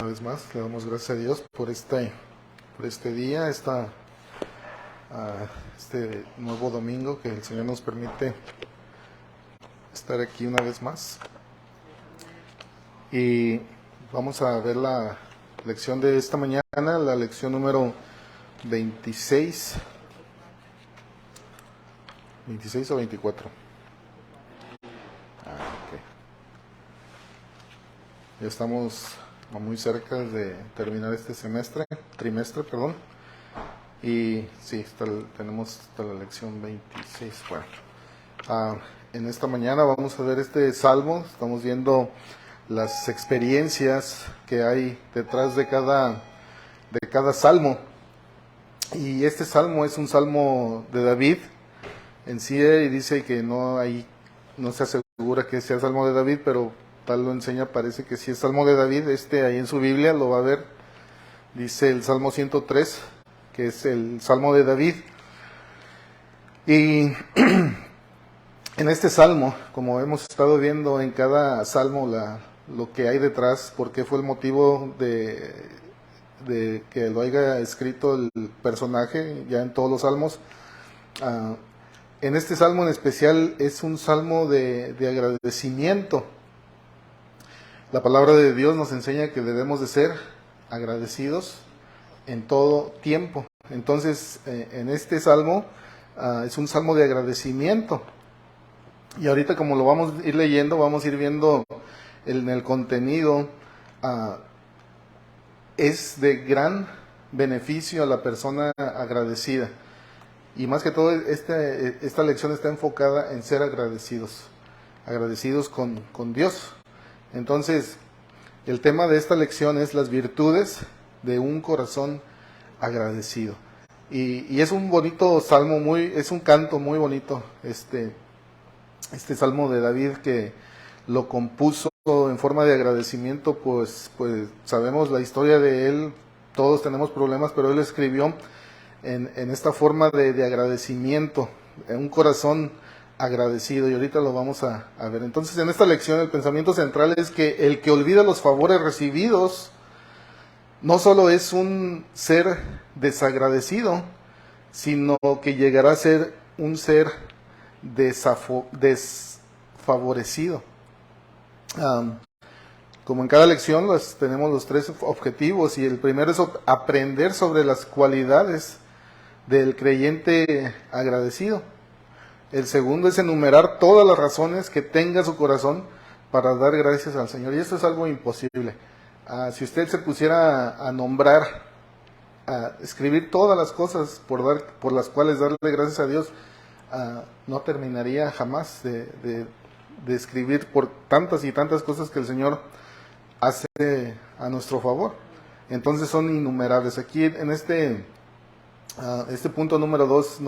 vez más le damos gracias a Dios por este día, este nuevo domingo que el Señor nos permite estar aquí una vez más. Y vamos a ver la lección de esta mañana, la lección número 26 o 24. Okay. Ya estamos muy cerca de terminar este trimestre, y sí, tenemos hasta la lección 26. Bueno, en esta mañana vamos a ver este salmo. Estamos viendo las experiencias que hay detrás de cada salmo, y este salmo es un salmo de David en sí, y dice que no se asegura que sea salmo de David, pero tal lo enseña, parece que sí es salmo de David. Ahí en su Biblia lo va a ver, dice el Salmo 103, que es el salmo de David. Y en este salmo, como hemos estado viendo en cada salmo, lo que hay detrás, por qué fue el motivo de que lo haya escrito el personaje, ya en todos los salmos. En este salmo en especial es un salmo de agradecimiento. La palabra de Dios nos enseña que debemos de ser agradecidos en todo tiempo. Entonces, en este salmo es un salmo de agradecimiento. Y ahorita, como lo vamos a ir leyendo, vamos a ir viendo en el contenido, es de gran beneficio a la persona agradecida. Y más que todo, esta lección está enfocada en ser agradecidos con Dios. Entonces, el tema de esta lección es las virtudes de un corazón agradecido. Y es un bonito salmo, es un canto muy bonito, este salmo de David, que lo compuso en forma de agradecimiento. Pues sabemos la historia de él, todos tenemos problemas, pero él escribió en esta forma de agradecimiento, en un corazón agradecido, y ahorita lo vamos a ver. Entonces, en esta lección el pensamiento central es que el que olvida los favores recibidos no solo es un ser desagradecido, sino que llegará a ser un ser desfavorecido. Como en cada lección tenemos los tres objetivos, y el primero es aprender sobre las cualidades del creyente agradecido. El segundo es enumerar todas las razones que tenga su corazón para dar gracias al Señor. Y esto es algo imposible. Si usted se pusiera a nombrar, a escribir todas las cosas por las cuales darle gracias a Dios, no terminaría jamás de escribir por tantas y tantas cosas que el Señor hace a nuestro favor. Entonces son innumerables. Aquí en este punto número 2,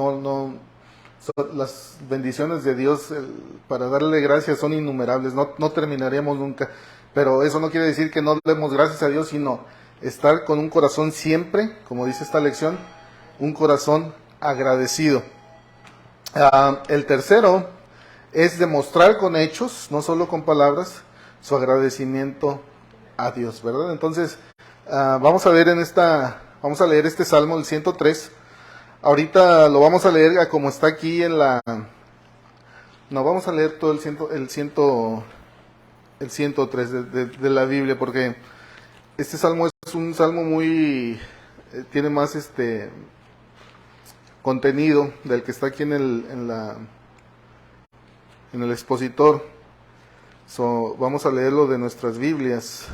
las bendiciones de Dios para darle gracias son innumerables, no terminaríamos nunca. Pero eso no quiere decir que no demos gracias a Dios, sino estar con un corazón siempre, como dice esta lección, un corazón agradecido. El tercero es demostrar con hechos, no solo con palabras, su agradecimiento a Dios, ¿verdad? Entonces, vamos a leer este Salmo, el 103. Ahorita lo vamos a leer como está aquí no, vamos a leer todo el 103 de la Biblia, porque este salmo es un salmo tiene más contenido del que está aquí en el expositor. Vamos a leerlo de nuestras Biblias,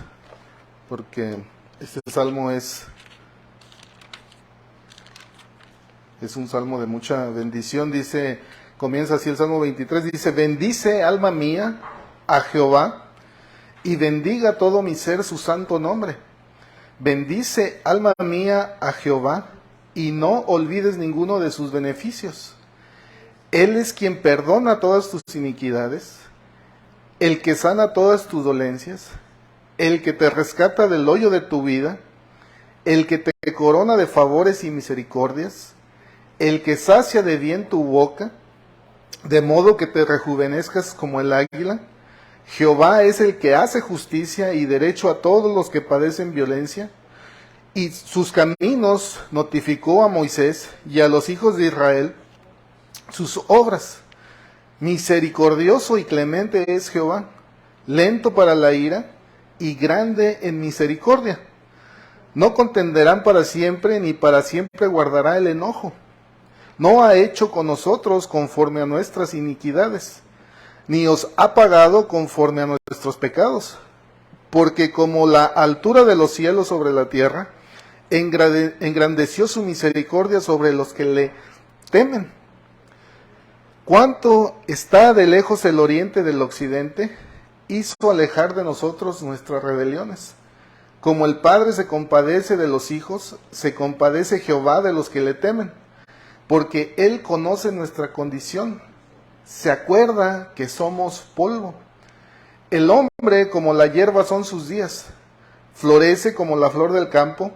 porque este salmo es un salmo de mucha bendición. Comienza así el Salmo 23, dice: bendice, alma mía, a Jehová, y bendiga todo mi ser su santo nombre. Bendice, alma mía, a Jehová, y no olvides ninguno de sus beneficios. Él es quien perdona todas tus iniquidades, el que sana todas tus dolencias, el que te rescata del hoyo de tu vida, el que te corona de favores y misericordias, el que sacia de bien tu boca, de modo que te rejuvenezcas como el águila, Jehová es el que hace justicia y derecho a todos los que padecen violencia. Y sus caminos notificó a Moisés y a los hijos de Israel sus obras. Misericordioso y clemente es Jehová, lento para la ira y grande en misericordia. No contenderán para siempre, ni para siempre guardará el enojo. No ha hecho con nosotros conforme a nuestras iniquidades, ni os ha pagado conforme a nuestros pecados. Porque como la altura de los cielos sobre la tierra, engrandeció su misericordia sobre los que le temen. Cuánto está de lejos el oriente del occidente, hizo alejar de nosotros nuestras rebeliones. Como el Padre se compadece de los hijos, se compadece Jehová de los que le temen, porque Él conoce nuestra condición, se acuerda que somos polvo. El hombre como la hierba son sus días, florece como la flor del campo,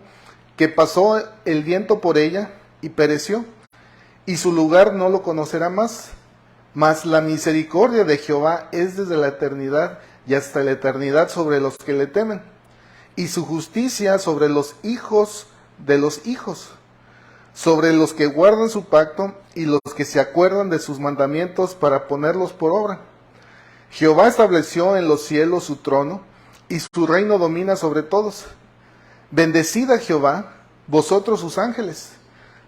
que pasó el viento por ella y pereció, y su lugar no lo conocerá más. Mas la misericordia de Jehová es desde la eternidad y hasta la eternidad sobre los que le temen, y su justicia sobre los hijos de los hijos, sobre los que guardan su pacto y los que se acuerdan de sus mandamientos para ponerlos por obra. Jehová estableció en los cielos su trono, y su reino domina sobre todos. Bendecid a Jehová, vosotros sus ángeles,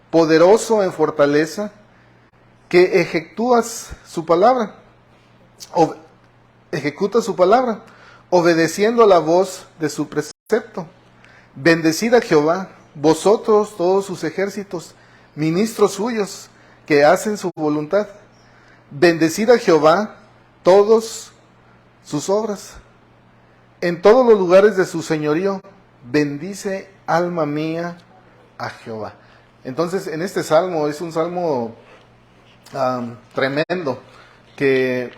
poderoso en fortaleza, que ejecuta su palabra, obedeciendo la voz de su precepto. Bendecid a Jehová, vosotros todos sus ejércitos, ministros suyos, que hacen su voluntad. Bendecid a Jehová, todos sus obras. En todos los lugares de su señorío, bendice alma mía a Jehová. Entonces, en este salmo, es un salmo tremendo, que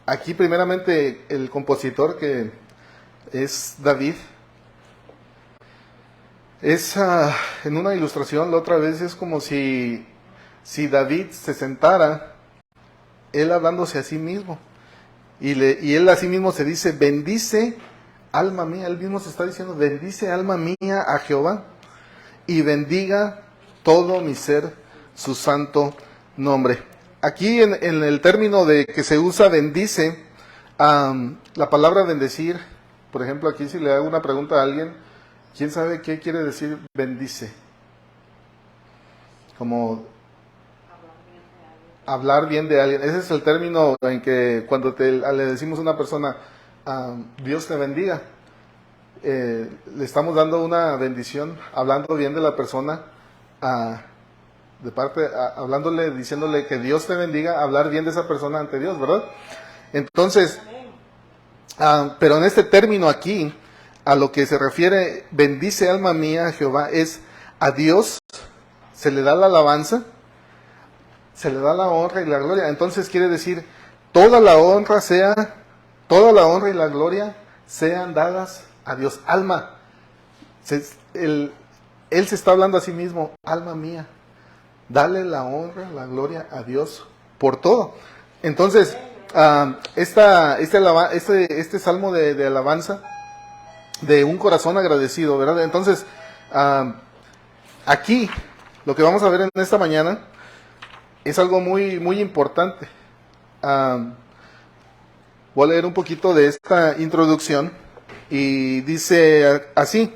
aquí primeramente el compositor, que es David, es en una ilustración, la otra vez es como si David se sentara, él hablándose a sí mismo, y él a sí mismo se dice, bendice alma mía, él mismo se está diciendo, bendice alma mía a Jehová, y bendiga todo mi ser su santo nombre. Aquí en el término de que se usa bendice, la palabra bendecir, por ejemplo, aquí si le hago una pregunta a alguien, ¿quién sabe qué quiere decir bendice? Como hablar bien de alguien. Ese es el término en que cuando le decimos a una persona, Dios te bendiga, le estamos dando una bendición, hablando bien de la persona, hablándole, diciéndole que Dios te bendiga, hablar bien de esa persona ante Dios, ¿verdad? Entonces, pero en este término aquí, a lo que se refiere, bendice alma mía Jehová, es a Dios se le da la alabanza, se le da la honra y la gloria. Entonces quiere decir, toda la honra y la gloria sean dadas a Dios. Alma, Él se está hablando a sí mismo, alma mía, dale la honra, la gloria a Dios por todo. Entonces, este salmo de alabanza, de un corazón agradecido, ¿verdad? Entonces, aquí, lo que vamos a ver en esta mañana, es algo muy, muy importante. Voy a leer un poquito de esta introducción, y dice así.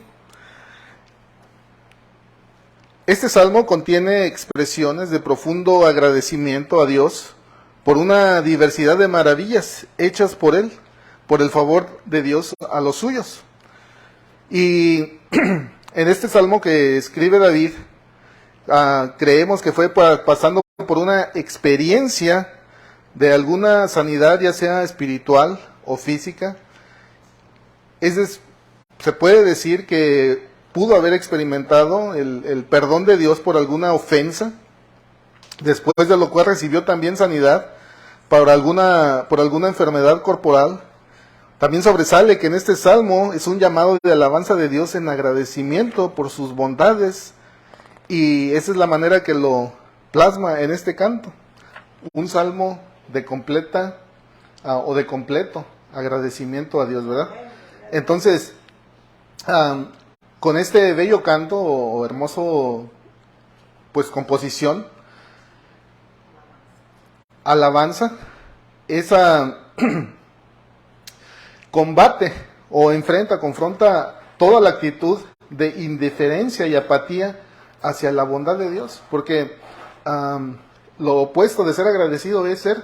Este salmo contiene expresiones de profundo agradecimiento a Dios por una diversidad de maravillas hechas por Él, por el favor de Dios a los suyos. Y en este salmo que escribe David, creemos que fue pasando por una experiencia de alguna sanidad, ya sea espiritual o física. Se puede decir que pudo haber experimentado el perdón de Dios por alguna ofensa, después de lo cual recibió también sanidad por alguna enfermedad corporal. También sobresale que en este salmo es un llamado de alabanza de Dios en agradecimiento por sus bondades, y esa es la manera que lo plasma en este canto. Un salmo de completa o de completo agradecimiento a Dios, ¿verdad? Entonces, con este bello canto o hermoso, pues, composición, alabanza, esa combate o confronta toda la actitud de indiferencia y apatía hacia la bondad de Dios, porque lo opuesto de ser agradecido es ser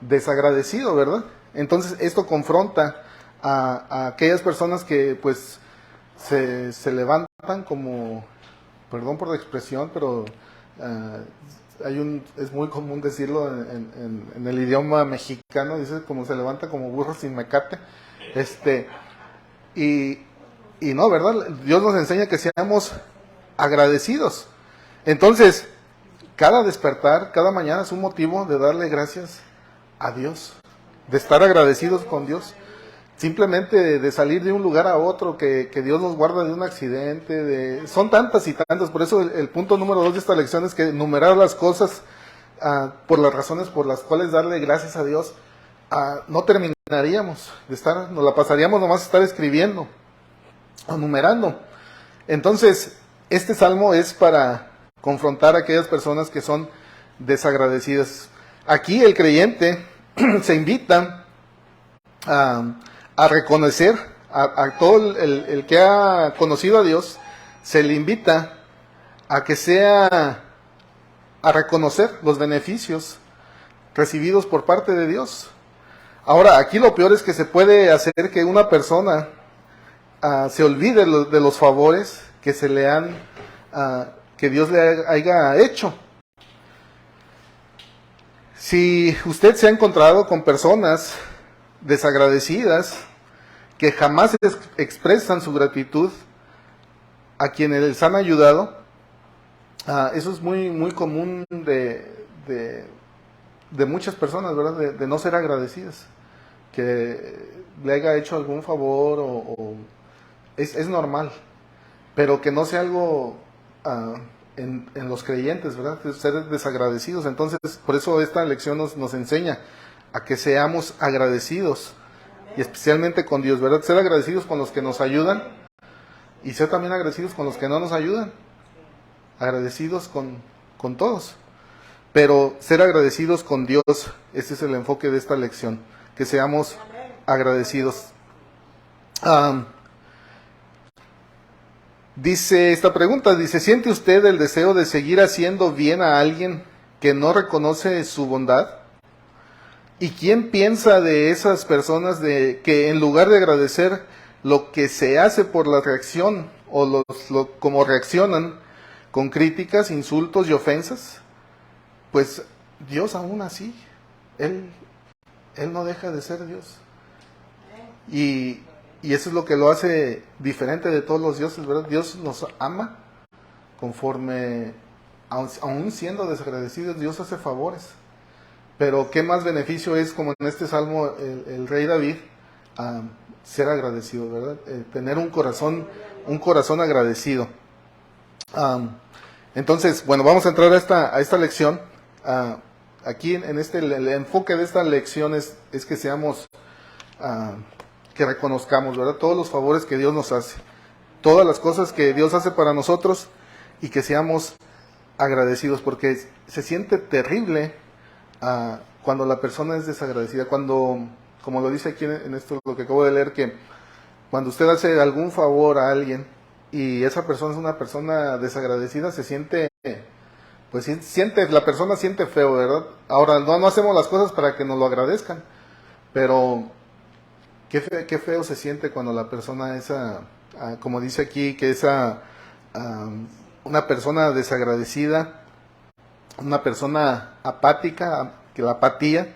desagradecido, ¿verdad? Entonces esto confronta a aquellas personas que pues se levantan como, perdón por la expresión, pero es muy común decirlo en el idioma mexicano, dice como se levanta como burro sin mecate, y no, ¿verdad? Dios nos enseña que seamos agradecidos. Entonces, cada despertar, cada mañana es un motivo de darle gracias a Dios, de estar agradecidos con Dios. Simplemente de salir de un lugar a otro, que Dios nos guarda de un accidente, son tantas y tantas. Por eso el punto número 2 de esta lección es que enumerar las cosas por las razones por las cuales darle gracias a Dios, no terminaríamos de estar, nos la pasaríamos nomás estar escribiendo, enumerando. Entonces, este salmo es para confrontar a aquellas personas que son desagradecidas. Aquí el creyente se invita a reconocer, a todo el que ha conocido a Dios, se le invita a que sea, a reconocer los beneficios recibidos por parte de Dios. Ahora, aquí lo peor es que se puede hacer que una persona se olvide de los favores que se le han, que Dios le haya hecho. Si usted se ha encontrado con personas desagradecidas que jamás expresan su gratitud a quienes les han ayudado, eso es muy, muy común de muchas personas, ¿verdad? De no ser agradecidas, que le haya hecho algún favor es normal, pero que no sea algo en los creyentes, ¿verdad? Ser desagradecidos. Entonces, por eso esta lección nos enseña a que seamos agradecidos, y especialmente con Dios, ¿verdad? Ser agradecidos con los que nos ayudan y ser también agradecidos con los que no nos ayudan. Agradecidos con todos, pero ser agradecidos con Dios, ese es el enfoque de esta lección, que seamos agradecidos. Dice esta pregunta, dice, ¿siente usted el deseo de seguir haciendo bien a alguien que no reconoce su bondad? ¿Y quién piensa de esas personas que en lugar de agradecer lo que se hace por la reacción o como reaccionan con críticas, insultos y ofensas? Pues Dios aún así, Él no deja de ser Dios. Y eso es lo que lo hace diferente de todos los dioses, ¿verdad? Dios nos ama conforme, aún siendo desagradecidos, Dios hace favores. Pero qué más beneficio es, como en este salmo el rey David, ser agradecido, ¿verdad? Tener un corazón agradecido. Entonces, bueno, vamos a entrar a esta lección. Aquí en el enfoque de esta lección es que seamos, que reconozcamos, ¿verdad? Todos los favores que Dios nos hace, todas las cosas que Dios hace para nosotros, y que seamos agradecidos, porque se siente terrible cuando la persona es desagradecida, cuando, como lo dice aquí en esto, lo que acabo de leer, que cuando usted hace algún favor a alguien y esa persona es una persona desagradecida, se siente, pues la persona siente feo, ¿verdad? Ahora, no hacemos las cosas para que nos lo agradezcan, pero qué feo se siente cuando la persona como dice aquí, que es una persona desagradecida, una persona apática, que la apatía.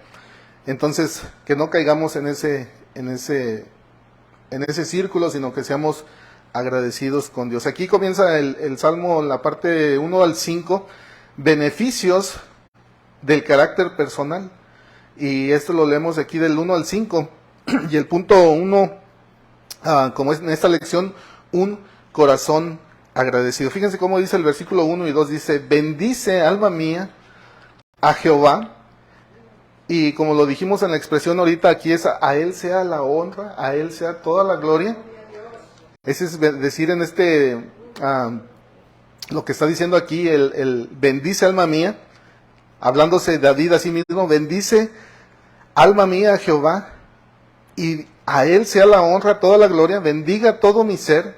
Entonces, que no caigamos en ese círculo, sino que seamos agradecidos con Dios. Aquí comienza el Salmo, la parte 1 al 5, beneficios del carácter personal. Y esto lo leemos aquí del 1 al 5. Y el punto 1, como es en esta lección, un corazón agradecido. Fíjense cómo dice el versículo 1 y 2, dice, bendice alma mía a Jehová, Y como lo dijimos en la expresión ahorita, aquí es a Él sea la honra, a Él sea toda la gloria. Ese es decir en lo que está diciendo aquí, el bendice alma mía, hablándose David a sí mismo, bendice alma mía a Jehová, y a Él sea la honra, toda la gloria, bendiga todo mi ser,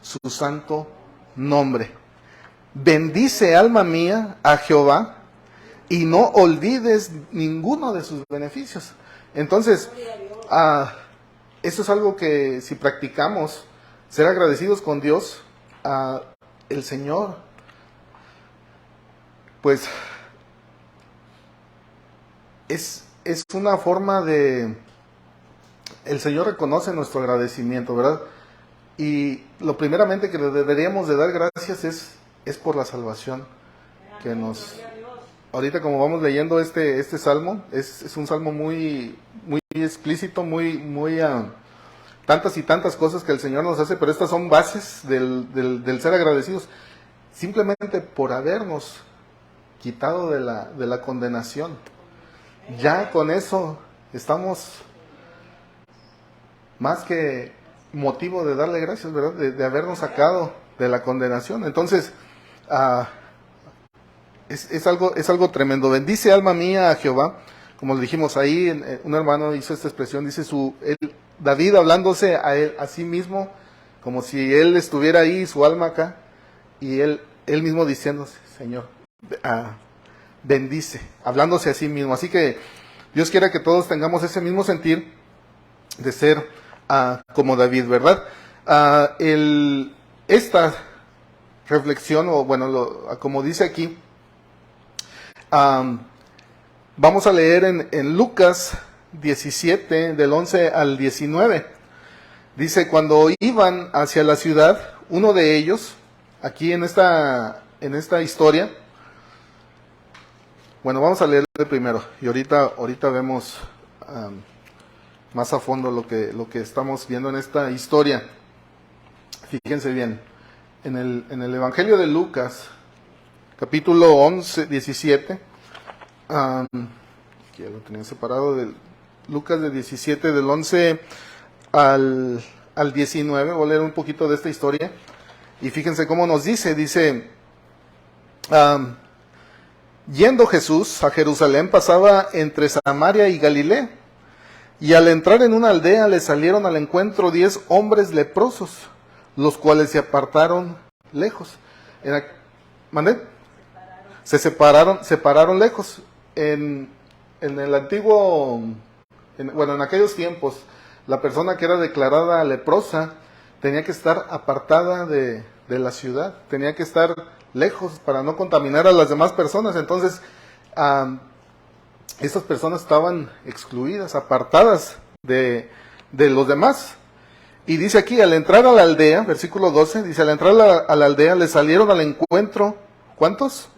su santo nombre. Bendice alma mía a Jehová, y no olvides ninguno de sus beneficios. Entonces, eso es algo que si practicamos, ser agradecidos con Dios, el Señor, pues es una forma de... El Señor reconoce nuestro agradecimiento, ¿verdad? Y lo primeramente que le deberíamos de dar gracias es por la salvación que nos... Ahorita como vamos leyendo este salmo, es un salmo muy explícito, muy tantas y tantas cosas que el Señor nos hace, pero estas son bases del ser agradecidos, simplemente por habernos quitado de la condenación. Ya con eso estamos más que motivo de darle gracias, ¿verdad? De habernos sacado de la condenación. Entonces, es algo tremendo. Bendice alma mía a Jehová. Como le dijimos ahí, un hermano hizo esta expresión, dice David hablándose a sí mismo, como si él estuviera ahí, su alma acá, y él mismo diciéndose, Señor, bendice, hablándose a sí mismo. Así que Dios quiera que todos tengamos ese mismo sentir de ser como David, ¿verdad? Esta reflexión, o bueno, como dice aquí, vamos a leer en Lucas 17, del 11 al 19. Dice, cuando iban hacia la ciudad, uno de ellos, aquí en esta historia, bueno, vamos a leerle primero, y ahorita vemos más a fondo lo que estamos viendo en esta historia. Fíjense bien, en el Evangelio de Lucas, capítulo 11, 17, aquí ya lo tenía separado, de Lucas de 17, del 11 al 19, voy a leer un poquito de esta historia, y fíjense cómo nos dice, yendo Jesús a Jerusalén, pasaba entre Samaria y Galilea, y al entrar en una aldea le salieron al encuentro 10 hombres leprosos, los cuales se apartaron lejos. ¿Mandé? Se separaron lejos. En el antiguo, en aquellos tiempos, la persona que era declarada leprosa tenía que estar apartada de la ciudad, tenía que estar lejos para no contaminar a las demás personas. Entonces, estas personas estaban excluidas, apartadas de los demás. Y dice aquí, al entrar a la aldea, versículo 12, dice, al entrar a la aldea le salieron al encuentro, ¿cuántos?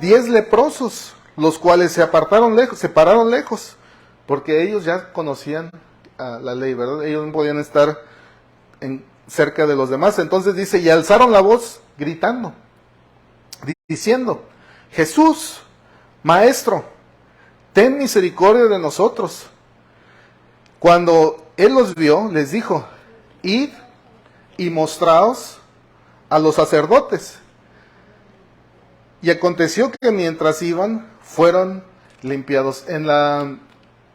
10 leprosos, los cuales se pararon lejos, porque ellos ya conocían la ley, ¿verdad? Ellos no podían estar cerca de los demás. Entonces dice, y alzaron la voz gritando, diciendo, Jesús, Maestro, ten misericordia de nosotros. Cuando él los vio, les dijo, id y mostraos a los sacerdotes. Y aconteció que mientras iban, fueron limpiados. En la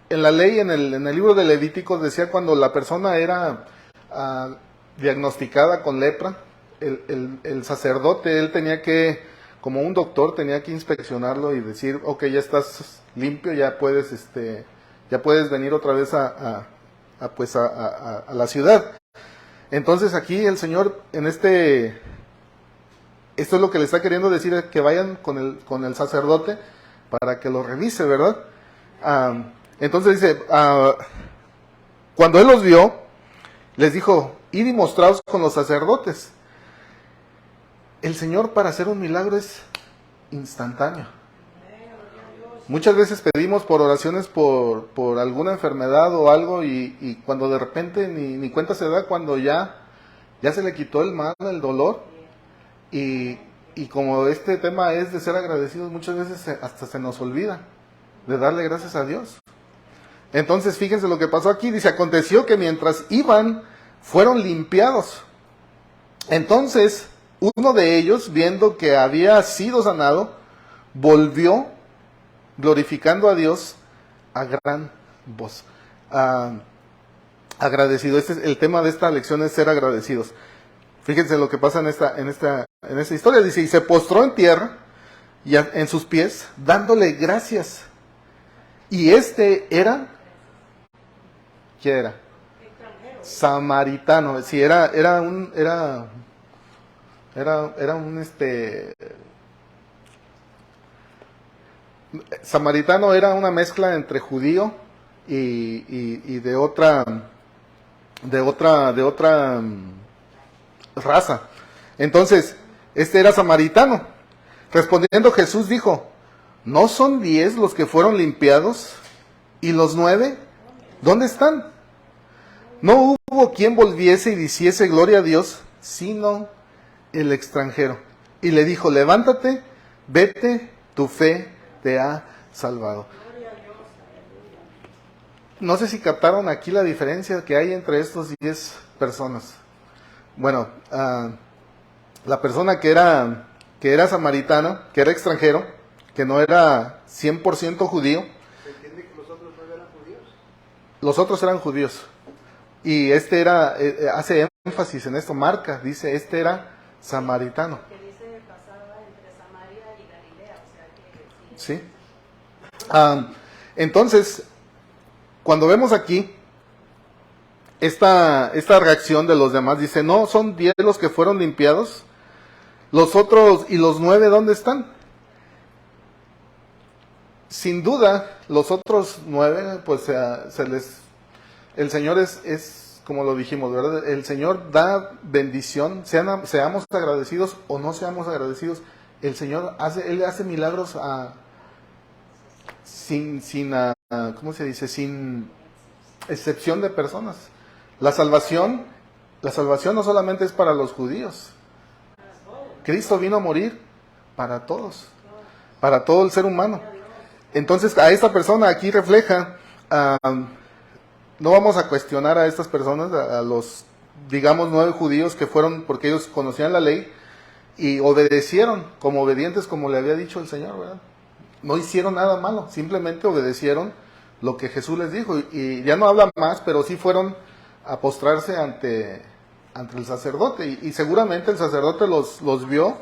ley, en el libro de Levíticos, decía cuando la persona era diagnosticada con lepra, el sacerdote, él tenía que, como un doctor, tenía que inspeccionarlo y decir, ok, ya estás limpio, ya puedes venir otra vez a la ciudad. Entonces aquí el Señor, esto es lo que le está queriendo decir, que vayan con el sacerdote para que lo revise, ¿verdad? Entonces dice, cuando él los vio, les dijo, id y mostraos con los sacerdotes. El Señor, para hacer un milagro, es instantáneo. Muchas veces pedimos por oraciones por alguna enfermedad o algo, y cuando de repente ni cuenta se da, cuando ya se le quitó el mal, el dolor, y como este tema es de ser agradecidos, muchas veces hasta se nos olvida de darle gracias a Dios. Entonces fíjense lo que pasó aquí, dice, aconteció que mientras iban, fueron limpiados. Entonces, uno de ellos, viendo que había sido sanado, volvió glorificando a Dios a gran voz. Agradecido. Este es el tema de esta lección, es ser agradecidos. Fíjense lo que pasa en esta historia. Dice, y se postró en tierra y en sus pies, dándole gracias. Y ¿quién era? Samaritano. Sí, era un samaritano era una mezcla entre judío y de otra raza. Entonces, este era samaritano. Respondiendo Jesús dijo, ¿no son 10 los que fueron limpiados? ¿Y los 9? ¿Dónde están? No hubo quien volviese y diciese gloria a Dios, sino el extranjero. Y le dijo, levántate, vete, tu fe te ha salvado. No sé si captaron aquí la diferencia que hay entre estos 10 personas. Bueno, la persona que era samaritano, que era extranjero, que no era 100% judío. ¿Se entiende que los otros no eran judíos? Los otros eran judíos. Y hace énfasis en esto, dice, era samaritano. Que dice pasaba entre Samaria y Galilea, o sea que sí. Entonces, cuando vemos aquí esta reacción de los demás, dice, no, son 10 los que fueron limpiados, los otros y los 9, ¿dónde están? Sin duda, los otros 9, pues el Señor es como lo dijimos, ¿verdad? El Señor da bendición, seamos agradecidos o no seamos agradecidos. El Señor Él hace milagros ¿cómo se dice? Sin excepción de personas. La salvación no solamente es para los judíos. Cristo vino a morir para todos, para todo el ser humano. Entonces, a esta persona aquí refleja, no vamos a cuestionar a estas personas, a los, digamos, 9 judíos que fueron, porque ellos conocían la ley y obedecieron, como obedientes, como le había dicho el Señor, ¿verdad? No hicieron nada malo, simplemente obedecieron lo que Jesús les dijo. Y ya no habla más, pero sí fueron a postrarse ante el sacerdote. Y seguramente el sacerdote los vio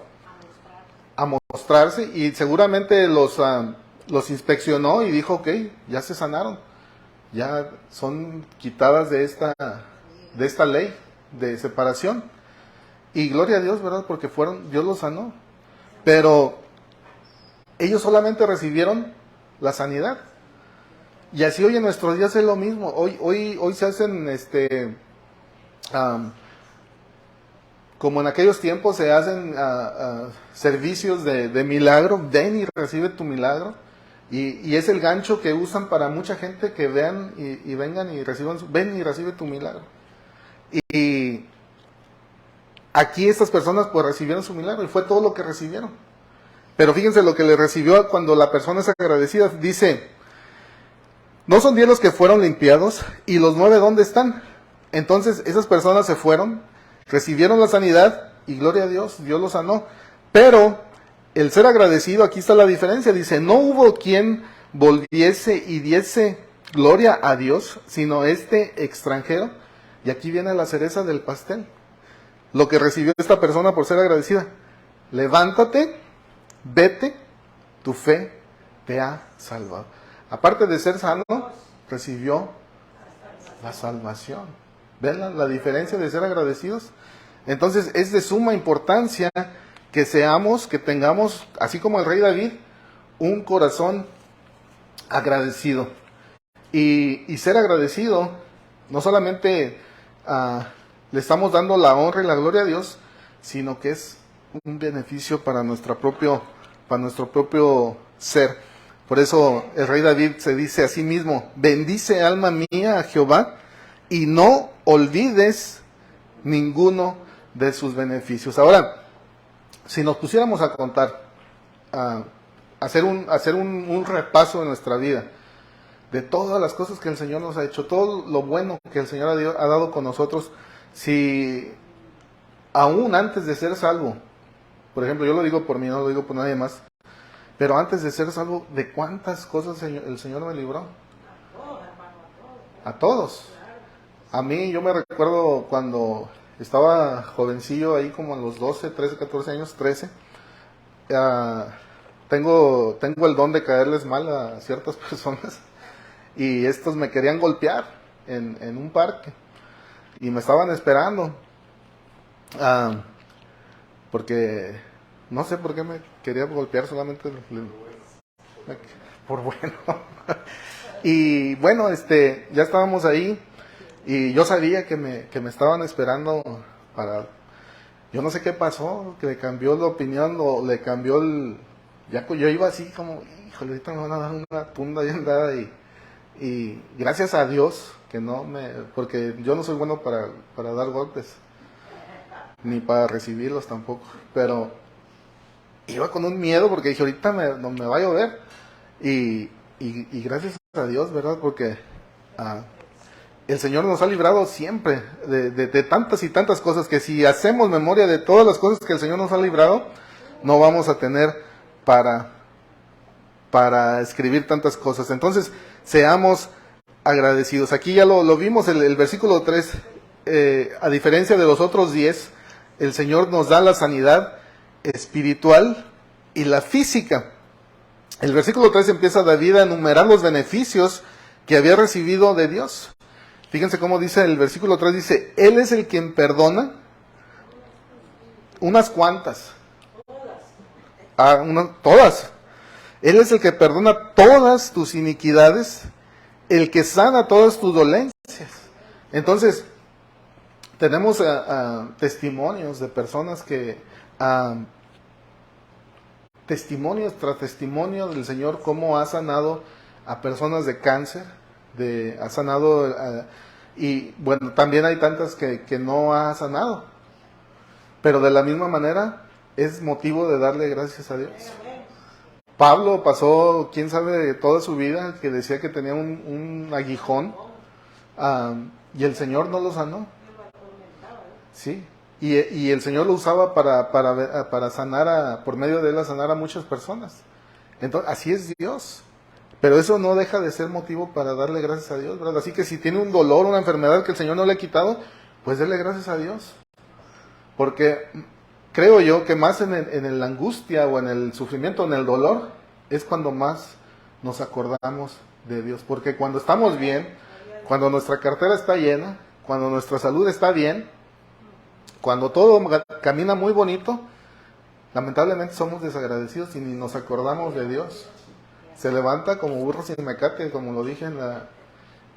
a mostrarse y seguramente los inspeccionó y dijo, ok, ya se sanaron. Ya son quitadas de esta ley de separación. Y gloria a Dios, ¿verdad? Porque Dios los sanó. Pero ellos solamente recibieron la sanidad. Y así hoy en nuestros días es lo mismo. Hoy se hacen, como en aquellos tiempos se hacen servicios de milagro. Ven y recibe tu milagro. Y es el gancho que usan para mucha gente que vean y vengan y reciban, ven y recibe tu milagro. Y aquí estas personas pues recibieron su milagro y fue todo lo que recibieron. Pero fíjense lo que le recibió cuando la persona es agradecida. Dice, no son 10 los que fueron limpiados y los 9 ¿dónde están? Entonces esas personas se fueron, recibieron la sanidad y gloria a Dios, Dios los sanó. Pero el ser agradecido, aquí está la diferencia, dice, no hubo quien volviese y diese gloria a Dios, sino este extranjero. Y aquí viene la cereza del pastel. Lo que recibió esta persona por ser agradecida. Levántate, vete, tu fe te ha salvado. Aparte de ser sano, recibió la salvación. ¿Ven la diferencia de ser agradecidos? Entonces es de suma importancia que tengamos, así como el rey David, un corazón agradecido. Y ser agradecido, no solamente le estamos dando la honra y la gloria a Dios, sino que es un beneficio para nuestro propio ser. Por eso el rey David se dice a sí mismo, bendice alma mía a Jehová y no olvides ninguno de sus beneficios. Ahora, si nos pusiéramos a contar hacer un repaso de nuestra vida, de todas las cosas que el Señor nos ha hecho, todo lo bueno que el Señor ha dado con nosotros. Si aún antes de ser salvo, por ejemplo, yo lo digo por mí, no lo digo por nadie más, pero antes de ser salvo, ¿de cuántas cosas el Señor me libró? A todos. A mí, yo me recuerdo cuando estaba jovencillo, ahí como a los 12, 13, 14 años, 13, tengo el don de caerles mal a ciertas personas, y estos me querían golpear en un parque, y me estaban esperando, porque no sé por qué me quería golpear, solamente por bueno. Y bueno, ya estábamos ahí, y yo sabía que me estaban esperando para... Yo no sé qué pasó, que le cambió la opinión, o le cambió yo iba así como, híjole, ahorita me van a dar una tunda bien dada, y gracias a Dios que no porque yo no soy bueno para dar golpes, ni para recibirlos tampoco, pero iba con un miedo porque dije, ahorita me va a llover, y gracias a Dios, ¿verdad? Porque el Señor nos ha librado siempre de tantas y tantas cosas, que si hacemos memoria de todas las cosas que el Señor nos ha librado, no vamos a tener para escribir tantas cosas. Entonces, seamos agradecidos. Aquí ya lo vimos, el versículo 3, a diferencia de los otros 10, el Señor nos da la sanidad espiritual y la física. El versículo 3 empieza David a enumerar los beneficios que había recibido de Dios. Fíjense cómo dice el versículo 3, dice, Él es el quien perdona unas cuantas. Todas. Él es el que perdona todas tus iniquidades, el que sana todas tus dolencias. Entonces, tenemos testimonios de personas que, testimonios tras testimonio del Señor, cómo ha sanado a personas de cáncer, ha sanado, y bueno, también hay tantas que no ha sanado, pero de la misma manera es motivo de darle gracias a Dios. Pablo pasó, quién sabe, toda su vida, que decía que tenía un aguijón, y el Señor no lo sanó. Sí, y el Señor lo usaba para sanar, por medio de él, a sanar a muchas personas. Entonces, así es Dios. Pero eso no deja de ser motivo para darle gracias a Dios, ¿verdad? Así que si tiene un dolor, una enfermedad que el Señor no le ha quitado, pues déle gracias a Dios. Porque creo yo que más en la angustia o en el sufrimiento, en el dolor, es cuando más nos acordamos de Dios. Porque cuando estamos bien, cuando nuestra cartera está llena, cuando nuestra salud está bien, cuando todo camina muy bonito, lamentablemente somos desagradecidos y ni nos acordamos de Dios. Se levanta como burro sin mecate, como lo dije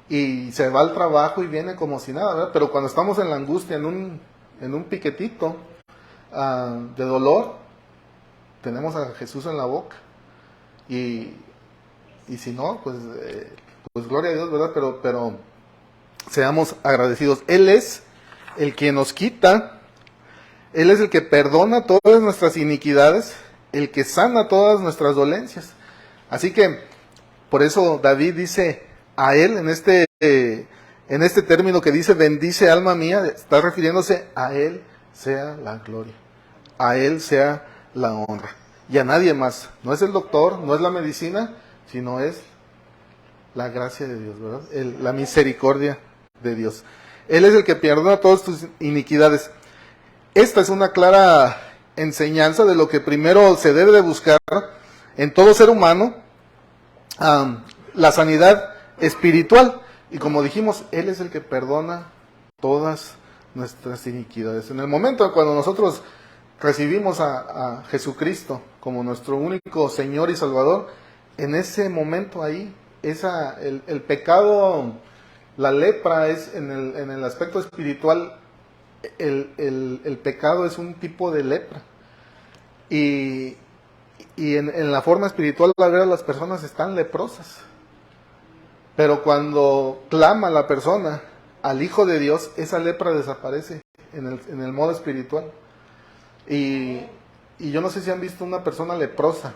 y se va al trabajo y viene como si nada, ¿verdad? Pero cuando estamos en la angustia, en un piquetito de dolor, tenemos a Jesús en la boca. Y si no, pues gloria a Dios, ¿verdad? Pero seamos agradecidos. Él es el que nos quita, Él es el que perdona todas nuestras iniquidades, el que sana todas nuestras dolencias. Así que, por eso David dice a Él, en este término que dice, bendice alma mía, está refiriéndose a Él sea la gloria, a Él sea la honra, y a nadie más. No es el doctor, no es la medicina, sino es la gracia de Dios, ¿verdad? La misericordia de Dios. Él es el que perdona todas tus iniquidades. Esta es una clara enseñanza de lo que primero se debe de buscar en todo ser humano, la sanidad espiritual. Y como dijimos, Él es el que perdona todas nuestras iniquidades. En el momento cuando nosotros recibimos a Jesucristo como nuestro único Señor y Salvador, en ese momento ahí, el pecado, la lepra es en el aspecto espiritual, el pecado es un tipo de lepra. Y en la forma espiritual, la verdad, las personas están leprosas. Pero cuando clama la persona al Hijo de Dios, esa lepra desaparece en el modo espiritual. Y yo no sé si han visto una persona leprosa.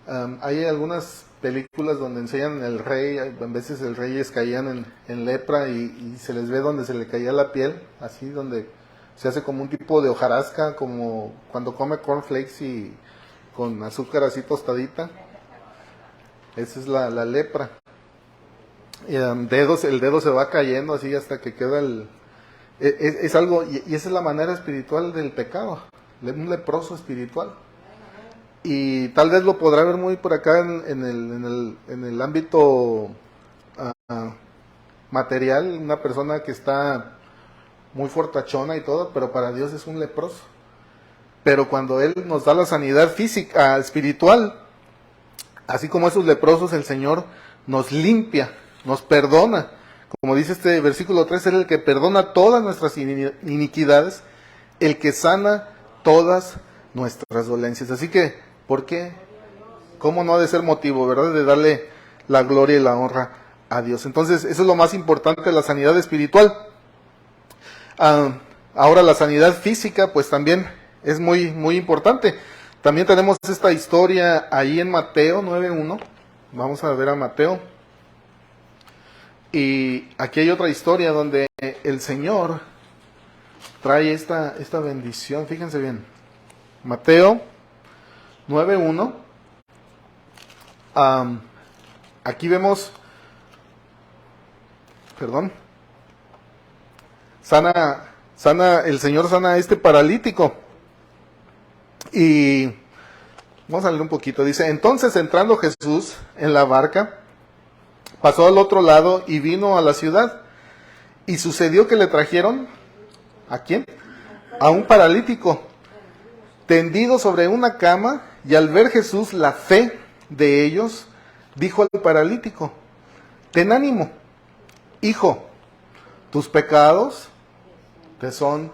Hay algunas películas donde enseñan el rey, a veces el reyes caían en lepra y se les ve donde se le caía la piel, así donde se hace como un tipo de hojarasca, como cuando come cornflakes y con azúcar así tostadita. Esa es la lepra. Y, el dedo se va cayendo así hasta que queda es algo, y esa es la manera espiritual del pecado, un leproso espiritual. Y tal vez lo podrá ver muy por acá en el ámbito material, una persona que está muy fortachona y todo, pero para Dios es un leproso. Pero cuando Él nos da la sanidad física, espiritual, así como esos leprosos, el Señor nos limpia, nos perdona. Como dice este versículo 3, Él es el que perdona todas nuestras iniquidades, el que sana todas nuestras dolencias. Así que, ¿por qué? ¿Cómo no ha de ser motivo, verdad? De darle la gloria y la honra a Dios. Entonces, eso es lo más importante, la sanidad espiritual. Ahora la sanidad física, pues también es muy, muy importante. También tenemos esta historia ahí en Mateo 9:1. Vamos a ver a Mateo. Y aquí hay otra historia donde el Señor trae esta bendición. Fíjense bien. Mateo 9:1. Aquí vemos, el Señor sana a este paralítico. Y vamos a leer un poquito. Dice, entonces entrando Jesús en la barca, pasó al otro lado y vino a la ciudad. Y sucedió que le trajeron, ¿a quién? A un paralítico, tendido sobre una cama, y al ver Jesús la fe de ellos, dijo al paralítico, ten ánimo, hijo, tus pecados te son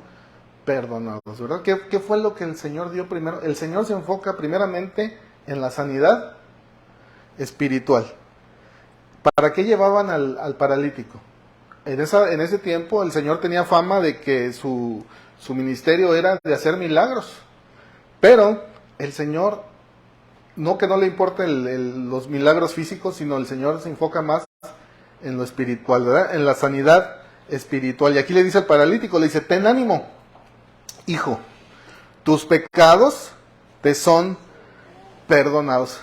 perdonados, ¿verdad? ¿Qué fue lo que el Señor dio primero? El Señor se enfoca primeramente en la sanidad espiritual. ¿Para qué llevaban al paralítico? En ese tiempo el Señor tenía fama de que su ministerio era de hacer milagros, pero el Señor, no que no le importen los milagros físicos, sino el Señor se enfoca más en lo espiritual, ¿verdad? En la sanidad espiritual. Y aquí le dice al paralítico, le dice, ten ánimo, hijo, tus pecados te son perdonados.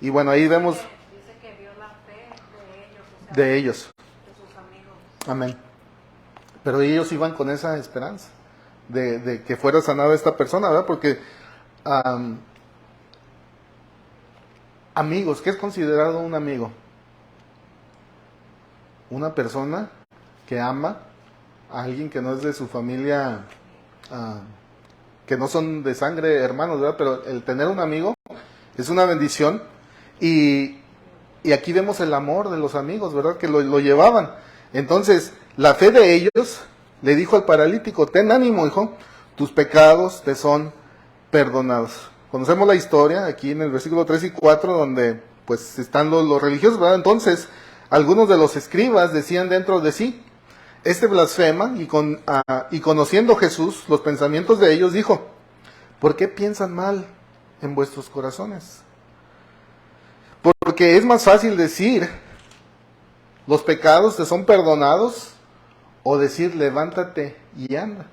Y bueno, ahí vemos Dice que vio la fe de ellos, o sea, de ellos. de sus amigos. Amén. Pero ellos iban con esa esperanza de que fuera sanada esta persona, ¿verdad? Porque amigos, ¿qué es considerado un amigo? Una persona que ama a alguien que no es de su familia, que no son de sangre hermanos, ¿verdad? Pero el tener un amigo es una bendición. Y aquí vemos el amor de los amigos, ¿verdad? Que lo llevaban. Entonces, la fe de ellos le dijo al paralítico, ten ánimo, hijo, tus pecados te son perdonados. Conocemos la historia aquí en el versículo 3 y 4, donde pues están los religiosos, ¿verdad? Entonces, algunos de los escribas decían dentro de sí, este blasfema, y conociendo Jesús los pensamientos de ellos, dijo, ¿por qué piensan mal en vuestros corazones? Porque es más fácil decir, los pecados te son perdonados, o decir, levántate y anda.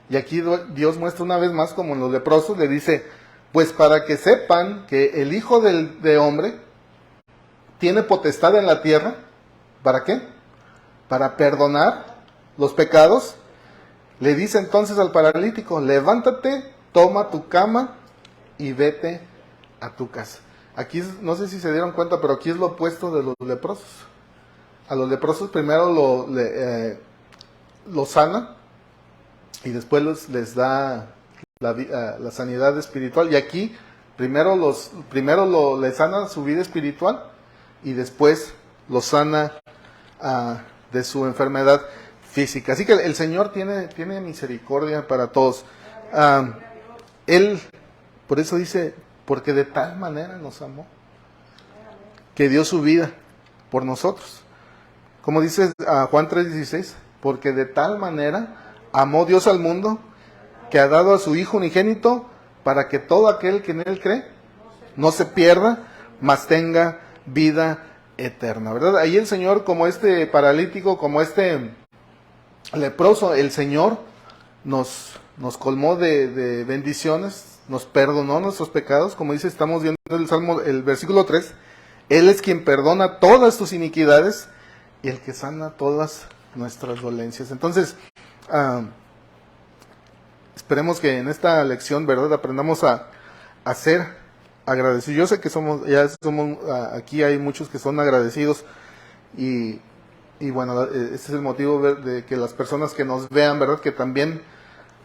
Y aquí Dios muestra una vez más, como en los leprosos, le dice, pues para que sepan que el Hijo de Hombre tiene potestad en la tierra, ¿para qué? Para perdonar los pecados. Le dice entonces al paralítico, levántate, toma tu cama y vete a tu casa. Aquí, no sé si se dieron cuenta, pero aquí es lo opuesto de los leprosos. A los leprosos primero lo sana y después les da la sanidad espiritual. Y aquí primero le sana su vida espiritual y después lo sana de su enfermedad física. Así que el Señor tiene misericordia para todos. Él, por eso dice, porque de tal manera nos amó, que dio su vida por nosotros. Como dice Juan 3:16, porque de tal manera amó Dios al mundo, que ha dado a su Hijo unigénito, para que todo aquel que en Él cree no se pierda, mas tenga vida eterna, ¿verdad? Ahí el Señor, como este paralítico, como este leproso, el Señor nos colmó de bendiciones, nos perdonó nuestros pecados, como dice, estamos viendo el Salmo, el versículo 3, Él es quien perdona todas tus iniquidades y el que sana todas nuestras dolencias. Entonces, esperemos que en esta lección, ¿verdad?, aprendamos a ser agradecidos. Yo sé que aquí hay muchos que son agradecidos y bueno, ese es el motivo de que las personas que nos vean, ¿verdad?, que también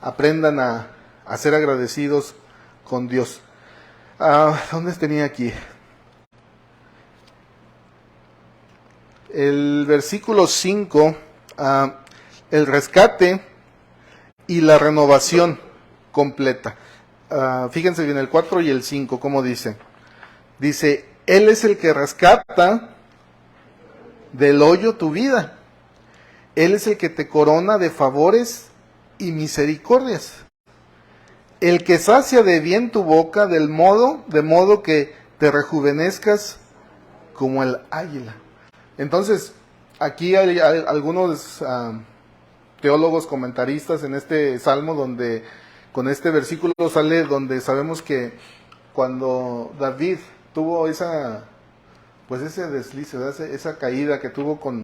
aprendan a ser agradecidos con Dios. ¿Dónde tenía aquí? El versículo 5, el rescate y la renovación completa. Fíjense bien el 4 y el 5, ¿cómo dice? Dice, Él es el que rescata del hoyo tu vida. Él es el que te corona de favores y misericordias. El que sacia de bien tu boca de modo que te rejuvenezcas como el águila. Entonces, aquí hay algunos teólogos comentaristas en este salmo donde con este versículo sale donde sabemos que cuando David tuvo ese desliz, esa caída que tuvo con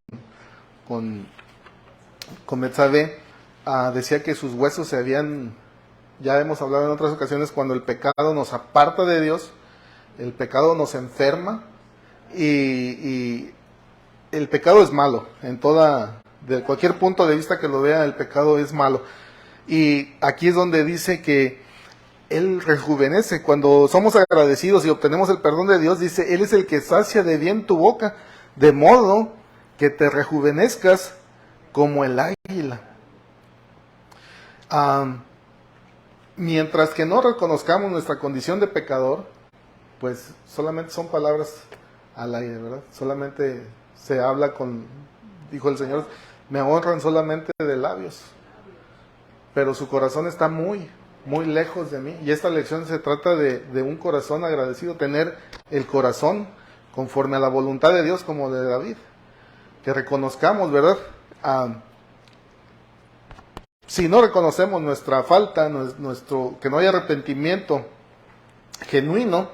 Betsabé, decía que sus huesos se habían, ya hemos hablado en otras ocasiones, cuando el pecado nos aparta de Dios, el pecado nos enferma y el pecado es malo, de cualquier punto de vista que lo vea, el pecado es malo. Y aquí es donde dice que Él rejuvenece. Cuando somos agradecidos y obtenemos el perdón de Dios, dice, Él es el que sacia de bien tu boca, de modo que te rejuvenezcas como el águila. Mientras que no reconozcamos nuestra condición de pecador, pues solamente son palabras al aire, ¿verdad? Solamente se habla dijo el Señor, me honran solamente de labios, pero su corazón está muy, muy lejos de mí. Y esta lección se trata de un corazón agradecido, tener el corazón conforme a la voluntad de Dios como de David, que reconozcamos, ¿verdad? Si no reconocemos nuestra falta, que no hay arrepentimiento genuino,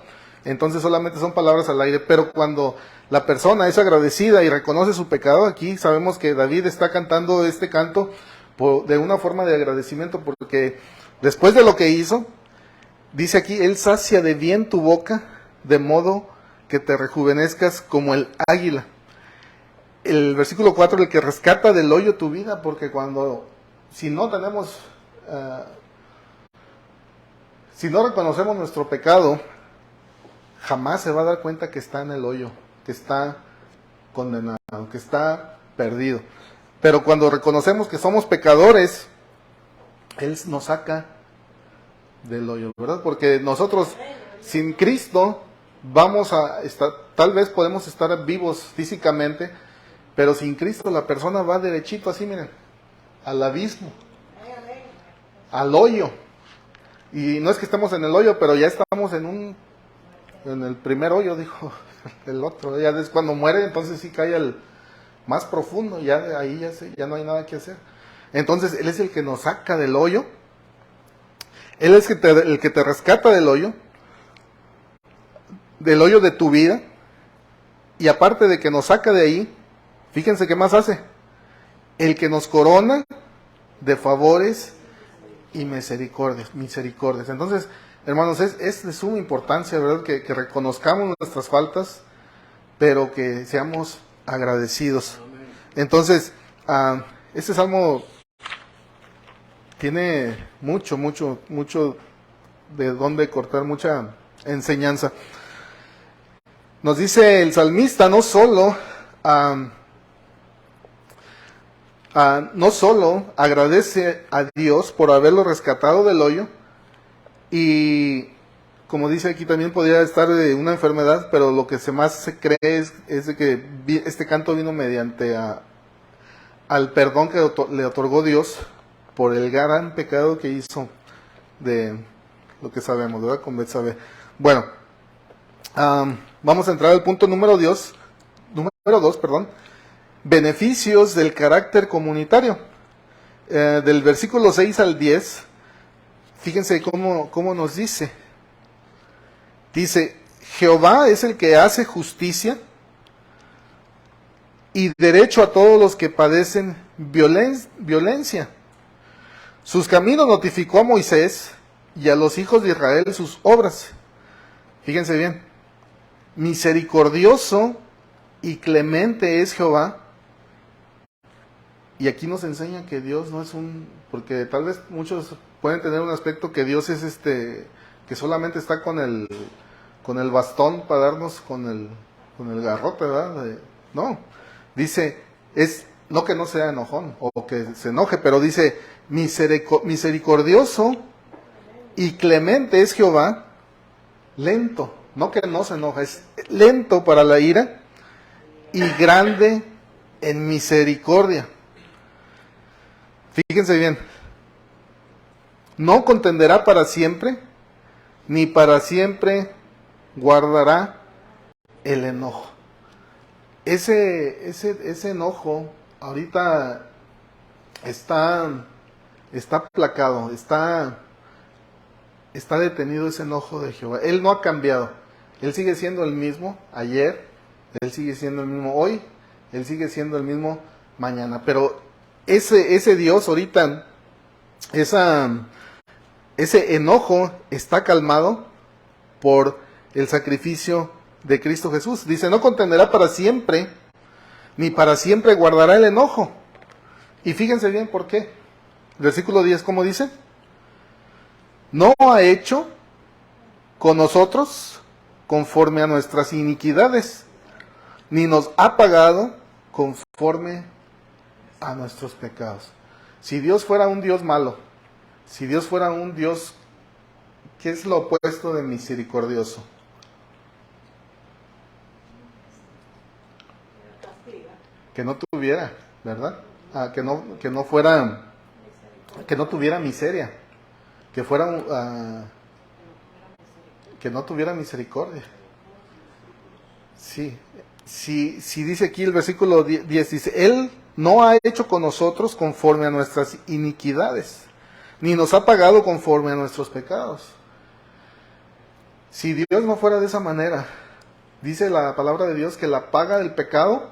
entonces solamente son palabras al aire. Pero cuando la persona es agradecida y reconoce su pecado, aquí sabemos que David está cantando este canto de una forma de agradecimiento, porque después de lo que hizo, dice aquí, Él sacia de bien tu boca, de modo que te rejuvenezcas como el águila. El versículo 4, el que rescata del hoyo tu vida, porque si no reconocemos nuestro pecado, jamás se va a dar cuenta que está en el hoyo, que está condenado, que está perdido. Pero cuando reconocemos que somos pecadores, Él nos saca del hoyo, ¿verdad? Porque nosotros, sin Cristo, tal vez podemos estar vivos físicamente, pero sin Cristo la persona va derechito así, miren, al abismo, al hoyo. Y no es que estemos en el hoyo, pero ya estamos en el primer hoyo, dijo el otro. Ya es cuando muere, entonces sí cae al más profundo, ya de ahí ya no hay nada que hacer. Entonces Él es el que nos saca del hoyo, Él es el que te rescata del hoyo de tu vida, y aparte de que nos saca de ahí, fíjense qué más hace, el que nos corona de favores y misericordias. Entonces, hermanos, es de suma importancia, ¿verdad?, que reconozcamos nuestras faltas, pero que seamos agradecidos. Entonces, este salmo tiene mucho de dónde cortar, mucha enseñanza. Nos dice el salmista, no solo agradece a Dios por haberlo rescatado del hoyo, y como dice aquí, también podría estar de una enfermedad, pero lo que más se cree es de que este canto vino mediante al perdón que le otorgó Dios por el gran pecado que hizo, de lo que sabemos, ¿verdad?, con Betsabé. Bueno, Vamos a entrar al punto número 2, perdón. Beneficios del carácter comunitario. Del versículo 6 al 10, fíjense cómo nos dice. Dice, Jehová es el que hace justicia y derecho a todos los que padecen violencia. Sus caminos notificó a Moisés y a los hijos de Israel sus obras. Fíjense bien, misericordioso y clemente es Jehová. Y aquí nos enseña que Dios no es porque tal vez muchos pueden tener un aspecto que Dios es que solamente está con el bastón para darnos con el garrote, ¿verdad? No, dice, no que no sea enojón o que se enoje, pero dice, misericordioso y clemente es Jehová, lento, no que no se enoja, es lento para la ira y grande en misericordia. Fíjense bien, no contenderá para siempre, ni para siempre guardará el enojo. Ese enojo ahorita está aplacado, está detenido ese enojo de Jehová. Él no ha cambiado, Él sigue siendo el mismo ayer, Él sigue siendo el mismo hoy, Él sigue siendo el mismo mañana, pero ese Dios ahorita, ese enojo está calmado por el sacrificio de Cristo Jesús. Dice, no contenderá para siempre, ni para siempre guardará el enojo. Y fíjense bien por qué. Versículo 10, ¿cómo dice? No ha hecho con nosotros conforme a nuestras iniquidades, ni nos ha pagado conforme a nuestros pecados. Si Dios fuera un Dios malo, si Dios fuera un Dios, ¿qué es lo opuesto de misericordioso? Que no tuviera, ¿verdad? Que no tuviera miseria, que no tuviera misericordia. Sí, si dice aquí el versículo 10, dice, Él no ha hecho con nosotros conforme a nuestras iniquidades, ni nos ha pagado conforme a nuestros pecados. Si Dios no fuera de esa manera, dice la palabra de Dios que la paga del pecado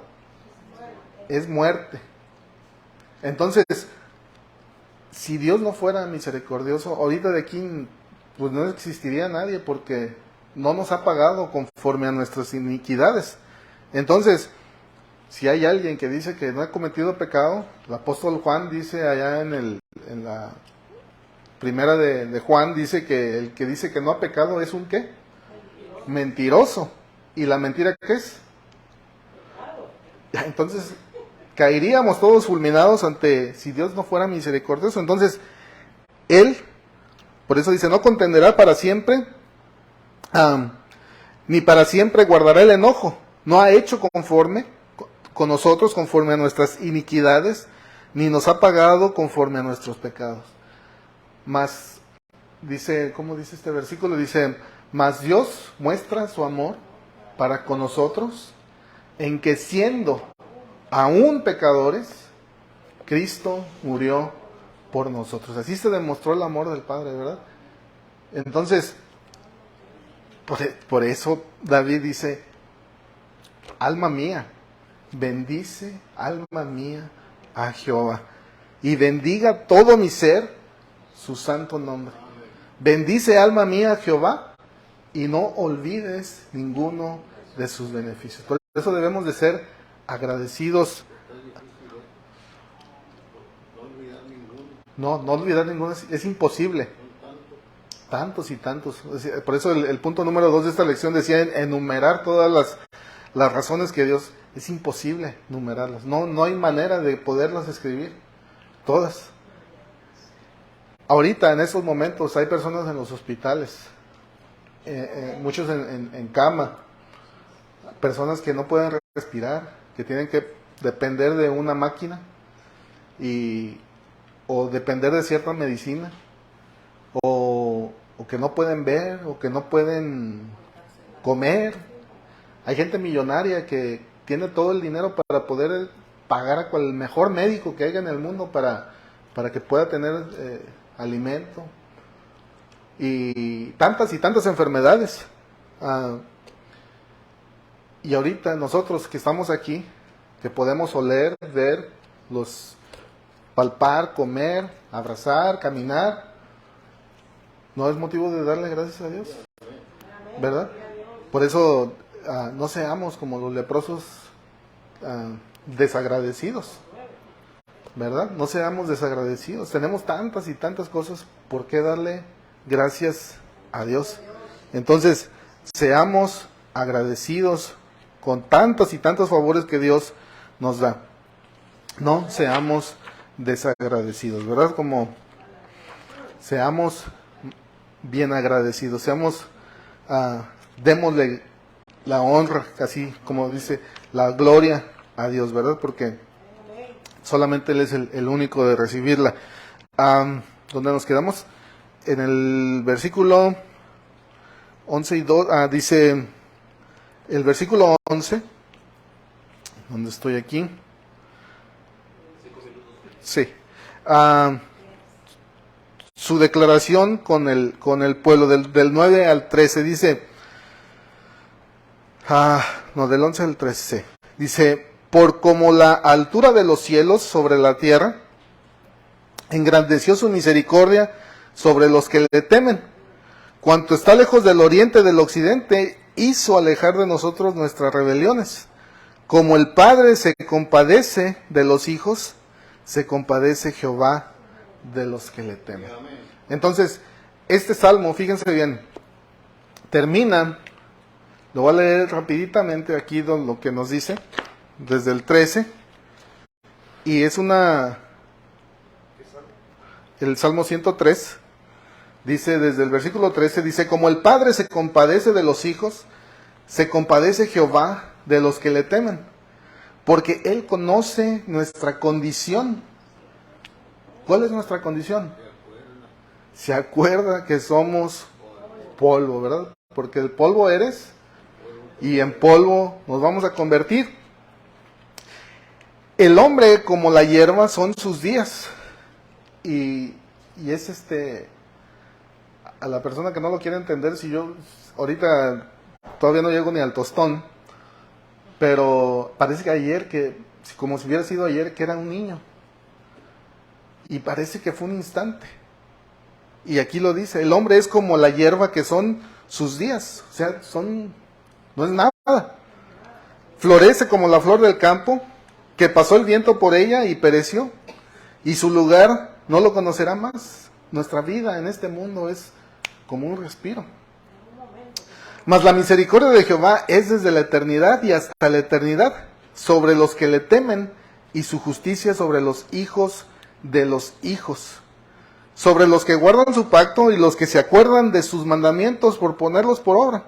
es muerte. Entonces, si Dios no fuera misericordioso, ahorita de aquí pues no existiría nadie, porque no nos ha pagado conforme a nuestras iniquidades. Entonces, si hay alguien que dice que no ha cometido pecado, el apóstol Juan dice allá en la primera de Juan, dice que el que dice que no ha pecado es un ¿qué? Mentiroso. ¿Y la mentira qué es? Entonces, caeríamos todos fulminados si Dios no fuera misericordioso. Entonces, Él, por eso dice, no contenderá para siempre, ni para siempre guardará el enojo. No ha hecho conforme con nosotros conforme a nuestras iniquidades, ni nos ha pagado conforme a nuestros pecados. Mas, dice, ¿cómo dice este versículo? Dice, mas Dios muestra su amor para con nosotros, en que siendo aún pecadores, Cristo murió por nosotros. Así se demostró el amor del Padre, ¿verdad? Entonces, por eso David dice, alma mía, bendice, alma mía, a Jehová, y bendiga todo mi ser su santo nombre. Bendice, alma mía, a Jehová, y no olvides ninguno de sus beneficios. Por eso debemos de ser agradecidos. No olvidar ninguno es imposible. Tantos y tantos. Por eso el punto número 2 de esta lección decía enumerar todas las razones que Dios... Es imposible numerarlas. No hay manera de poderlas escribir. Todas. Ahorita, en estos momentos, hay personas en los hospitales. Muchos en cama. Personas que no pueden respirar. Que tienen que depender de una máquina. O depender de cierta medicina. O que no pueden ver. O que no pueden comer. Hay gente millonaria que tiene todo el dinero para poder pagar a cual mejor médico que haya en el mundo para que pueda tener alimento. Y tantas enfermedades. Y ahorita nosotros que estamos aquí, que podemos oler, ver, palpar, comer, abrazar, caminar, ¿no es motivo de darle gracias a Dios? ¿Verdad? Por eso no seamos como los leprosos desagradecidos, ¿verdad? No seamos desagradecidos. Tenemos tantas y tantas cosas por qué darle gracias a Dios. Entonces, seamos agradecidos con tantos y tantos favores que Dios nos da. No seamos desagradecidos, ¿verdad? Como seamos bien agradecidos, démosle la honra, así como dice, la gloria a Dios, ¿verdad? Porque solamente Él es el único de recibirla. ¿Dónde nos quedamos? En el versículo 11 y 2, dice, el versículo 11, ¿dónde estoy aquí? Sí. Su declaración con el pueblo, del 9 al 13, dice, del 11 al 13, dice, por como la altura de los cielos sobre la tierra, engrandeció su misericordia sobre los que le temen. Cuanto está lejos del oriente del occidente, hizo alejar de nosotros nuestras rebeliones. Como el Padre se compadece de los hijos, se compadece Jehová de los que le temen. Entonces, este salmo, fíjense bien, termina, lo voy a leer rapiditamente aquí lo que nos dice, desde el 13, y es el Salmo 103, dice desde el versículo 13, dice, como el Padre se compadece de los hijos, se compadece Jehová de los que le temen, porque Él conoce nuestra condición. ¿Cuál es nuestra condición? Se acuerda que somos polvo, ¿verdad? Porque el polvo eres y en polvo nos vamos a convertir. El hombre como la hierba son sus días. Y es a la persona que no lo quiere entender, si yo ahorita todavía no llego ni al tostón, pero parece que ayer, como si hubiera sido ayer, que era un niño. Y parece que fue un instante. Y aquí lo dice, el hombre es como la hierba que son sus días. O sea, no es nada. Florece como la flor del campo, que pasó el viento por ella y pereció. Y su lugar no lo conocerá más. Nuestra vida en este mundo es como un respiro. Mas la misericordia de Jehová es desde la eternidad y hasta la eternidad sobre los que le temen, y su justicia sobre los hijos de los hijos, sobre los que guardan su pacto y los que se acuerdan de sus mandamientos por ponerlos por obra.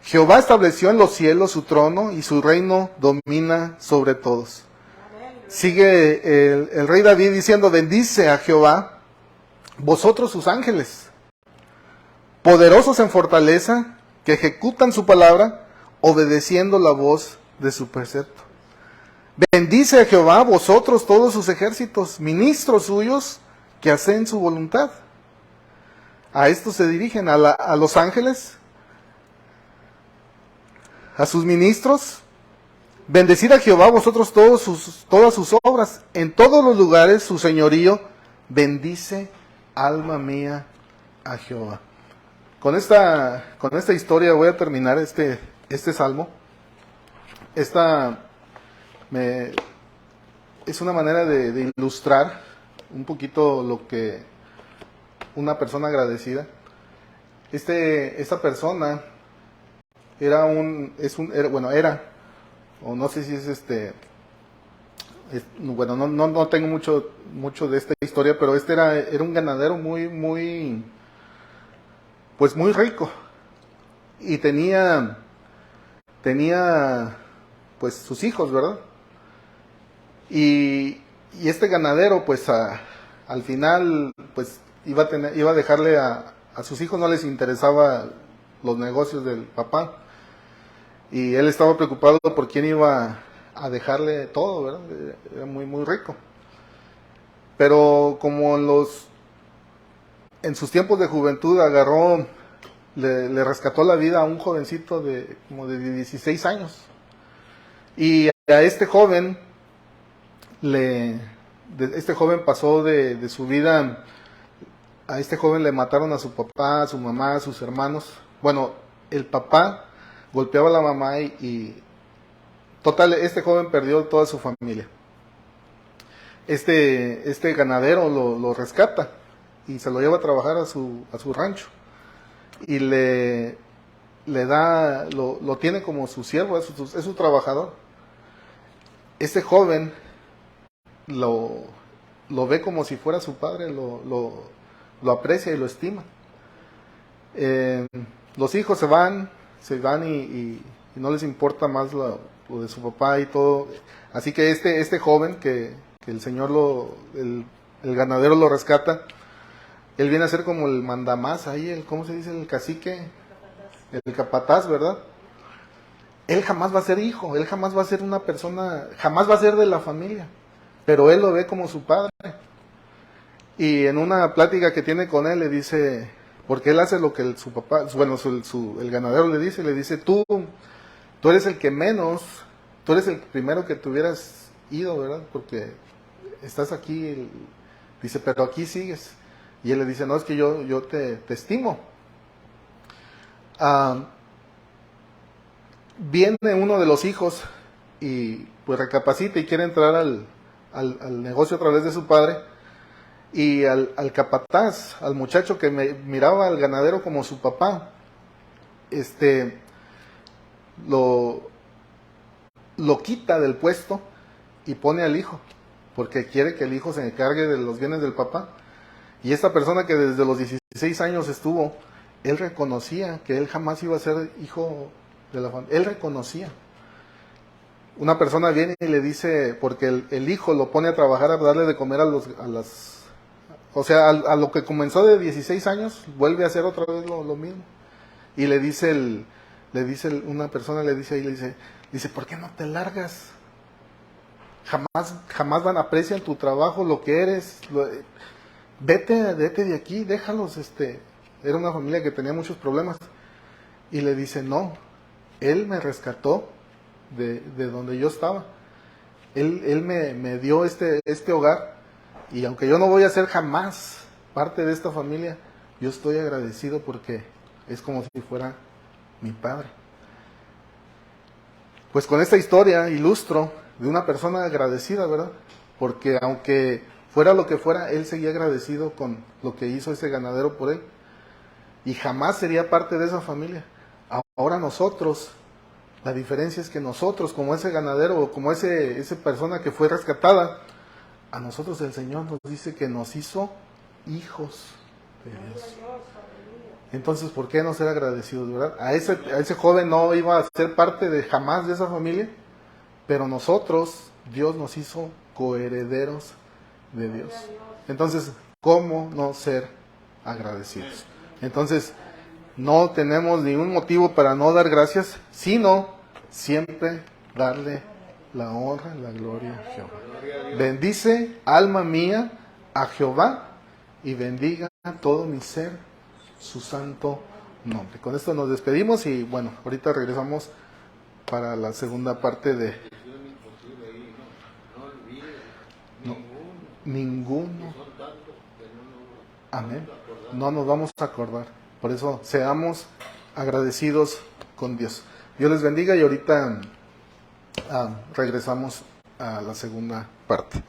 Jehová estableció en los cielos su trono y su reino domina sobre todos. Sigue el rey David diciendo, bendice a Jehová, vosotros sus ángeles, poderosos en fortaleza, que ejecutan su palabra, obedeciendo la voz de su precepto. Bendice a Jehová, vosotros todos sus ejércitos, ministros suyos, que hacen su voluntad. A estos se dirigen, a los ángeles, a sus ministros. Bendecid a Jehová, vosotros todas sus obras, en todos los lugares su señorío. Bendice, alma mía, a Jehová. Con esta historia voy a terminar este salmo. Es una manera de ilustrar un poquito lo que una persona agradecida. Esta persona era, o no sé si no tengo mucho de esta historia, pero era un ganadero muy rico, y tenía pues sus hijos, ¿verdad? Y este ganadero pues al final pues iba a dejarle a sus hijos, no les interesaba los negocios del papá. Y él estaba preocupado por quién iba a dejarle todo, ¿verdad? Era muy, muy rico. Pero como en sus tiempos de juventud agarró, le rescató la vida a un jovencito como de 16 años. Y a este joven, este joven pasó de su vida, a este joven le mataron a su papá, a su mamá, a sus hermanos. Bueno, el papá golpeaba a la mamá total, este joven perdió toda su familia. Este ganadero lo rescata y se lo lleva a trabajar a su rancho. Y le da, lo tiene como su siervo, es su trabajador. Este joven lo ve como si fuera su padre, lo aprecia y lo estima. Los hijos se van y no les importa más lo de su papá y todo. Así que este joven que el señor el ganadero lo rescata, él viene a ser como el mandamás ahí, ¿cómo se dice? El cacique, el capataz, ¿verdad? Él jamás va a ser hijo, él jamás va a ser una persona, jamás va a ser de la familia, pero él lo ve como su padre. Y en una plática que tiene con él le dice, porque él hace lo que su papá, bueno, el ganadero le dice, tú eres el que menos, tú eres el primero que te hubieras ido, ¿verdad? Porque estás aquí, dice, pero aquí sigues. Y él le dice, no, es que yo te estimo. Viene uno de los hijos y pues recapacita y quiere entrar al negocio a través de su padre. Y al capataz, al muchacho que miraba al ganadero como su papá, lo quita del puesto y pone al hijo, porque quiere que el hijo se encargue de los bienes del papá. Y esta persona que desde los 16 años estuvo, él reconocía que él jamás iba a ser hijo de la familia. Él reconocía. Una persona viene y le dice, porque el hijo lo pone a trabajar a darle de comer a lo que comenzó de 16 años, vuelve a hacer otra vez lo mismo. Y le dice una persona le dice, ¿por qué no te largas? Jamás aprecian tu trabajo, lo que eres. Vete de aquí, déjalos. Era una familia que tenía muchos problemas. Y le dice, no, él me rescató de donde yo estaba. Él me dio este hogar. Y aunque yo no voy a ser jamás parte de esta familia, yo estoy agradecido porque es como si fuera mi padre. Pues con esta historia ilustro de una persona agradecida, ¿verdad? Porque aunque fuera lo que fuera, él seguía agradecido con lo que hizo ese ganadero por él. Y jamás sería parte de esa familia. Ahora nosotros, la diferencia es que nosotros, como ese ganadero o como esa persona que fue rescatada, a nosotros el Señor nos dice que nos hizo hijos de Dios. Entonces, ¿por qué no ser agradecidos, verdad? A ese joven no iba a ser parte jamás de esa familia, pero nosotros, Dios nos hizo coherederos de Dios. Entonces, ¿cómo no ser agradecidos? Entonces, no tenemos ningún motivo para no dar gracias, sino siempre darle la honra, la gloria a Jehová. Bendice, alma mía, a Jehová, y bendiga todo mi ser su santo nombre. Con esto nos despedimos y bueno, ahorita regresamos para la segunda parte de... No, ninguno. Amén. No nos vamos a acordar. Por eso seamos agradecidos con Dios. Dios les bendiga y ahorita regresamos a la segunda parte.